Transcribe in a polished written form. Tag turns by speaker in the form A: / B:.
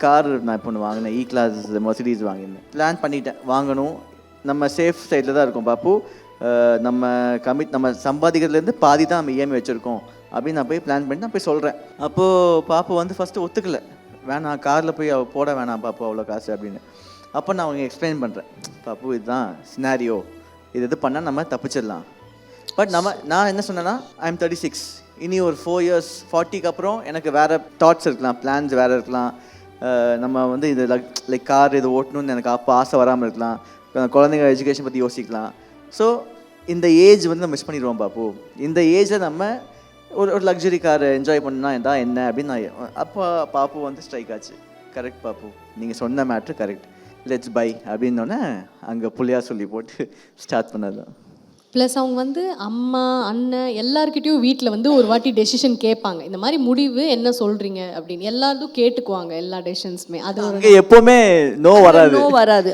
A: Car நான் இப்போ ஒன்று வாங்கினேன், கிளாஸ் மெர்சிடிஸ் வாங்கியிருந்தேன். பிளான் பண்ணிட்டேன் வாங்கணும். நம்ம சேஃப் சைடில் தான் இருக்கோம் பாப்பு. நம்ம சம்பாதிக்கிறதுலேருந்து பாதி தான் நம்ம இஎம்ஐ வச்சுருக்கோம் அப்படின்னு நான் போய் பிளான் பண்ணி நான் போய் சொல்கிறேன். அப்போது பாப்பு வந்து ஃபஸ்ட்டு ஒத்துக்கலை, வேணாம் காரில் போய் போட வேணாம் பாப்பு அவ்வளோ காசு அப்படின்னு. அப்போ நான் அவங்க எக்ஸ்பிளைன் பண்ணுறேன், பாப்பு இதுதான் சினாரியோ, இது பண்ணால் நம்ம தப்பிச்சிடலாம். பட் நான் என்ன சொன்னேன்னா, ஐ எம் 36, இனி ஒரு 4 years 40க்கு அப்புறம் எனக்கு வேறு தாட்ஸ் இருக்கலாம், பிளான்ஸ் வேறு இருக்கலாம். நம்ம வந்து இது லைக் கார் இது ஓட்டணும்னு எனக்கு அப்போ ஆசை வராமல் இருக்கலாம், குழந்தைங்க எஜுகேஷன் பற்றி யோசிக்கலாம். ஸோ இந்த ஏஜ் வந்து நம்ம மிஸ் பண்ணிடுவோம் பாப்பு. இந்த ஏஜில் நம்ம ஒரு லக்ஸுரி கார் என்ஜாய் பண்ணா என்ன அப்படின்னு நான் அப்போ பாப்பு வந்து ஸ்ட்ரைக் ஆச்சு. கரெக்ட் பாப்பு, நீங்கள் சொன்ன மேட்ரு கரெக்ட், லெட்ஸ் பை அப்படின்னோடனே அங்கே புள்ளியா சொல்லி போட்டு ஸ்டார்ட் பண்ணது.
B: ப்ளஸ் அவங்க வந்து அம்மா அண்ணன் எல்லாருக்கிட்டையும் வீட்டில் வந்து ஒரு வாட்டி டெசிஷன் கேட்பாங்க, இந்த மாதிரி முடிவு என்ன சொல்கிறீங்க அப்படின்னு எல்லாரும் கேட்டுக்குவாங்க எல்லா டெசிஷன்ஸுமே. அது
A: எப்போவுமே நோ வராது.